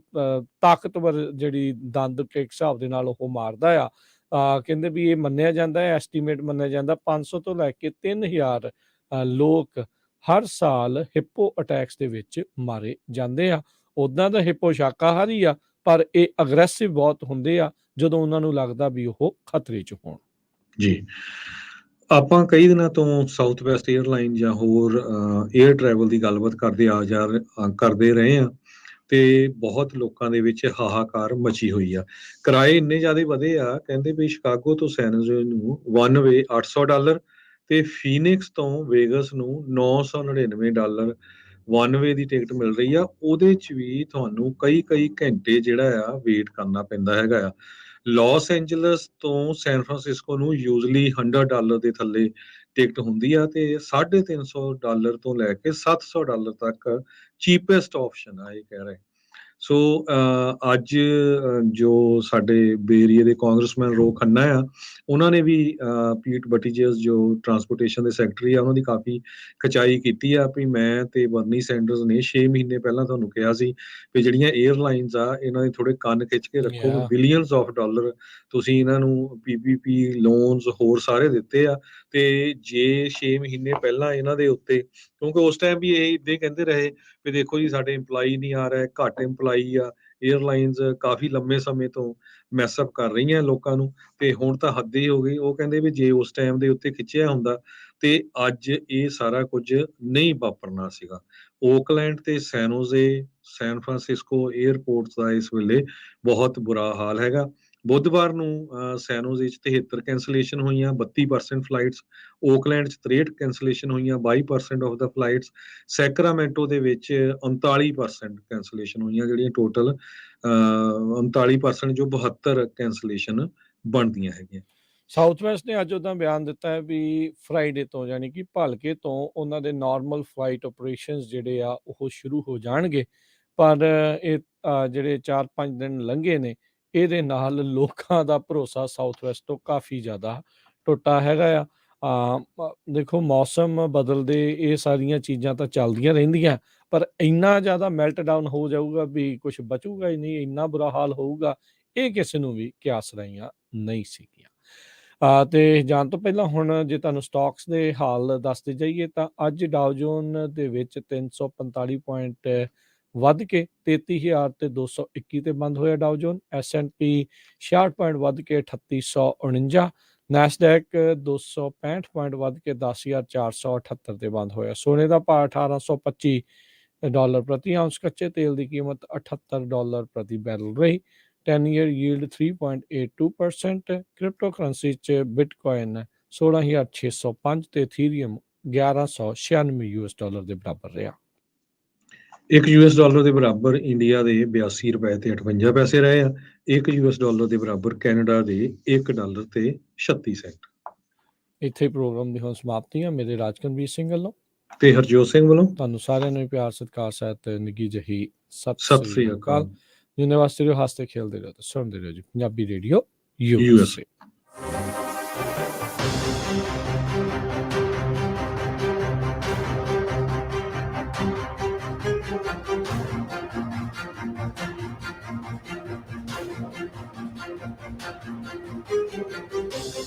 ਤਾਕਤਵਰ ਜਿਹੜੀ ਦੰਦ ਕੇ ਹਿਸਾਬ ਦੇ ਨਾਲ ਉਹ ਮਾਰਦਾ ਆ। ਕਹਿੰਦੇ ਵੀ ਇਹ ਮੰਨਿਆ ਜਾਂਦਾ ਹੈ, ਐਸਟੀਮੇਟ ਮੰਨਿਆ ਜਾਂਦਾ 500 ਤੋਂ ਲੈ ਕੇ 3000 ਲੋਕ ਹਰ ਸਾਲ ਹਿਪੋ ਅਟੈਕਸ ਦੇ ਵਿੱਚ ਮਾਰੇ ਜਾਂਦੇ ਆ। ਉੱਦਾਂ ਤਾਂ ਹਿਪੋ ਸ਼ਾਕਾਹਾਰੀ ਆ, ਪਰ ਇਹ ਅਗਰੈਸਿਵ ਬਹੁਤ ਹੁੰਦੇ ਆ ਜਦੋਂ ਉਹਨਾਂ ਨੂੰ ਲੱਗਦਾ ਵੀ ਉਹ ਖਤਰੇ 'ਚ ਹੋਣ। ਜੀ, ਆਪਾਂ ਕਈ ਦਿਨਾਂ ਤੋਂ ਸਾਊਥ ਵੈਸਟ ਏਅਰਲਾਈਨ ਜਾਂ ਹੋਰ ਏਅਰ ਟਰੈਵਲ ਦੀ ਗੱਲਬਾਤ ਕਰਦੇ ਰਹੇ ਆ, ਤੇ ਬਹੁਤ ਲੋਕਾਂ ਦੇ ਵਿੱਚ ਹਾਹਾਕਾਰ ਮਚੀ ਹੋਈ ਆ। ਕਿਰਾਏ ਇੰਨੇ ਜ਼ਿਆਦਾ ਵਧੇ ਆ, ਕਹਿੰਦੇ ਵੀ ਸ਼ਿਕਾਗੋ ਤੋਂ ਸੈਨ ਜੋਏ ਨੂੰ ਵਨ ਵੇ $800 ਤੇ ਫੀਨਿਕਸ ਤੋਂ ਵੇਗਸ ਨੂੰ $999 ਵਨ ਵੇ ਦੀ ਟਿਕਟ ਮਿਲ ਰਹੀ ਆ। ਉਹਦੇ 'ਚ ਵੀ ਤੁਹਾਨੂੰ ਕਈ ਘੰਟੇ ਜਿਹੜਾ ਆ ਵੇਟ ਕਰਨਾ ਪੈਂਦਾ ਹੈਗਾ ਆ। ਲਾਸ ਐਂਜਲਸ ਤੋਂ ਸੈਨ ਫਰਾਂਸਿਸਕੋ ਨੂੰ ਯੂਜ਼ਲੀ $100 ਦੇ ਥੱਲੇ ਟਿਕਟ ਹੁੰਦੀ ਆ, ਤੇ $350 ਤੋਂ ਲੈ ਕੇ $700 ਤੱਕ ਚੀਪੈਸਟ ਆਪਸ਼ਨ ਆ, ਇਹ ਕਹਿ ਰਹੇ। ਸੋ ਅੱਜ ਜੋ ਸਾਡੇ ਬੇ ਏਰੀਏ ਦੇ ਕਾਂਗਰਸਮੈਨ ਰੋ ਖੰਨਾ ਆ, ਉਹਨਾਂ ਨੇ ਵੀ ਪੀਟ ਬਟੀਜਸ ਜੋ ਟਰਾਂਸਪੋਰਟੇਸ਼ਨ ਦੇ ਸੈਕਟਰੀ ਆ, ਉਹਨਾਂ ਦੀ ਕਾਫੀ ਖਚਾਈ ਕੀਤੀ ਆ ਵੀ ਮੈਂ ਤੇ ਬਰਨੀ ਸੈਂਡਰਸ ਨੇ 6 ਮਹੀਨੇ ਪਹਿਲਾਂ ਤੁਹਾਨੂੰ ਕਿਹਾ ਸੀ ਵੀ ਜਿਹੜੀਆਂ ਏਅਰਲਾਈਨਸ ਆ ਇਹਨਾਂ ਦੇ ਥੋੜੇ ਕੰਨ ਖਿੱਚ ਕੇ ਰੱਖੋ। Yeah. ਬਿਲੀਅਨਸ ਆਫ ਡਾਲਰ ਤੁਸੀਂ ਇਹਨਾਂ ਨੂੰ ਪੀਪੀਪੀ ਲੋਨਸ ਹੋਰ ਸਾਰੇ ਦਿੱਤੇ ਆ, ਤੇ ਜੇ 6 ਮਹੀਨੇ ਪਹਿਲਾਂ ਇਹਨਾਂ ਦੇ ਉੱਤੇ, ਕਿਉਂਕਿ ਉਸ ਟਾਈਮ ਵੀ ਇਹ ਇੱਦਾਂ ਹੀ ਕਹਿੰਦੇ ਰਹੇ ਵੀ ਦੇਖੋ ਜੀ ਸਾਡੇ EMPLOYE ਨਹੀਂ ਆ ਰਹੇ, ਘੱਟ EMPLOYE ਆ, ਏਅਰਲਾਈਨਸ ਕਾਫੀ ਲੰਮੇ ਸਮੇਂ ਤੋਂ ਮੈਸਅਪ ਕਰ ਰਹੀਆਂ ਲੋਕਾਂ ਨੂੰ, ਤੇ ਹੁਣ ਤਾਂ ਹੱਦ ਹੀ ਹੋ ਗਈ। ਉਹ ਕਹਿੰਦੇ ਵੀ ਜੇ ਉਸ ਟਾਈਮ ਦੇ ਉੱਤੇ ਖਿੱਚਿਆ ਹੁੰਦਾ ਤੇ ਅੱਜ ਇਹ ਸਾਰਾ ਕੁਝ ਨਹੀਂ ਵਾਪਰਨਾ ਸੀਗਾ। ਓਕਲੈਂਡ ਤੇ ਸੈਨੋਜ਼ੇ, ਸੈਨ ਫਰਾਂਸਿਸਕੋ ਏਅਰਪੋਰਟਸ ਦਾ ਇਸ ਵੇਲੇ ਬਹੁਤ ਬੁਰਾ ਹਾਲ ਹੈਗਾ। ਬੁੱਧਵਾਰ ਨੂੰ ਸੈਨੋਜ਼ੇ 'ਚ 73 ਕੈਂਸਲੇਸ਼ਨ ਹੋਈਆਂ, 32% ਫਲਾਈਟਸ। ਓਕਲੈਂਡ 'ਚ 63 ਕੈਂਸਲੇਸ਼ਨ ਹੋਈਆਂ, 22% ਆਫ ਦਾ ਫਲਾਈਟਸ। ਸੈਕਰਾਮੈਂਟੋ ਦੇ ਵਿੱਚ 39% ਕੈਂਸਲੇਸ਼ਨ ਹੋਈਆਂ, ਜਿਹੜੀਆਂ ਟੋਟਲ 39% ਜੋ 72 ਕੈਂਸਲੇਸ਼ਨ ਬਣਦੀਆਂ ਹੈਗੀਆਂ। ਸਾਊਥ ਵੈਸਟ ਨੇ ਅੱਜ ਉਹਦਾ ਬਿਆਨ ਦਿੱਤਾ ਹੈ ਵੀ ਫਰਾਈਡੇ ਤੋਂ, ਯਾਨੀ ਕਿ ਭਲਕੇ ਤੋਂ ਉਹਨਾਂ ਦੇ ਨਾਰਮਲ ਫਲਾਈਟ ਆਪਰੇਸ਼ਨਸ ਜਿਹੜੇ ਆ ਉਹ ਸ਼ੁਰੂ ਹੋ ਜਾਣਗੇ। ਪਰ ਇਹ ਜਿਹੜੇ 4-5 ਦਿਨ ਲੰਘੇ ਨੇ, ਇਹਦੇ ਨਾਲ ਲੋਕਾਂ ਦਾ ਭਰੋਸਾ ਸਾਊਥ ਵੈਸਟ ਤੋਂ ਕਾਫੀ ਜ਼ਿਆਦਾ ਟੁੱਟਾ ਹੈਗਾ ਆ। ਦੇਖੋ ਮੌਸਮ ਬਦਲਦੇ, ਇਹ ਸਾਰੀਆਂ ਚੀਜ਼ਾਂ ਤਾਂ ਚੱਲਦੀਆਂ ਰਹਿੰਦੀਆਂ, ਪਰ ਇੰਨਾ ਜ਼ਿਆਦਾ ਮੈਲਟ ਡਾਊਨ ਹੋ ਜਾਊਗਾ ਵੀ ਕੁਝ ਬਚੂਗਾ ਹੀ ਨਹੀਂ, ਇੰਨਾ ਬੁਰਾ ਹਾਲ ਹੋਊਗਾ, ਇਹ ਕਿਸੇ ਨੂੰ ਵੀ ਕਿਆਸ ਰਹੀਆਂ ਨਹੀਂ ਸੀਗੀਆਂ। ਤੇ ਜਾਣ ਤੋਂ ਪਹਿਲਾਂ ਹੁਣ ਜੇ ਤੁਹਾਨੂੰ ਸਟਾਕਸ ਦੇ ਹਾਲ ਦੱਸਦੇ ਜਾਈਏ ਤਾਂ ਅੱਜ ਡਾਓ ਜੋਨ ਦੇ ਵਿੱਚ 345 ਪੁਆਇੰਟ ਵੱਧ ਕੇ 33,221 ਤੇ ਬੰਦ ਹੋਇਆ ਡਾਓ ਜੋਨ। S&P 66 ਪੁਆਇੰਟ ਵੱਧ ਕੇ 3849। ਨੈਸਡੈਕ 265 ਪੁਆਇੰਟ ਵੱਧ ਕੇ 10,478 ਤੇ ਬੰਦ ਹੋਇਆ। ਸੋਨੇ ਦਾ ਭਾਅ $1825 ਪ੍ਰਤੀ ਆਉਂਸ। ਕੱਚੇ ਤੇਲ ਦੀ ਕੀਮਤ $78 ਪ੍ਰਤੀ ਬੈਰਲ ਰਹੀ। 10 ਈਅਰ ਯੀਲਡ 3.82%। ਕ੍ਰਿਪਟੋ ਕਰੰਸੀ 'ਚ ਬਿਟਕੋਇਨ 16,605 ਤੇ ਇਥੀਰੀਅਮ $1196 ਦੇ ਬਰਾਬਰ ਰਿਹਾ। $1 ਦੇ ਬਰਾਬਰ ਇੰਡੀਆ ਦੇ $82 ਤੇ 58 ਪੈਸੇ ਰਹੇ ਆ। $1 ਦੇ ਬਰਾਬਰ ਕੈਨੇਡਾ ਦੇ $1 ਤੇ 36 ਸੈਂਟ। ਇੱਥੇ ਪ੍ਰੋਗਰਾਮ ਦੀ ਹੁਣ ਸਮਾਪਤੀ ਆ। ਮੇਰੇ ਰਾਜਕਨਵੀਰ ਸਿੰਘ ਵੱਲੋਂ ਤੇ ਹਰਜੋਤ ਸਿੰਘ ਵੱਲੋਂ ਤੁਹਾਨੂੰ ਸਾਰਿਆਂ ਨੂੰ ਪਿਆਰ ਸਤਿਕਾਰ ਸਹਿਤ ਨਿੱਘੀ ਜਿਹੀ ਸਤਿ ਸ੍ਰੀ ਅਕਾਲ। ਜਿੰਨੇ ਵਾਸਤੇ ਰਹੋ, ਹੱਸਦੇ ਖੇਲਦੇ ਰਹੋ ਤੇ ਸੁਣਦੇ ਰਹੋ ਜੀ ਪੰਜਾਬੀ ਰੇਡੀਓ USA।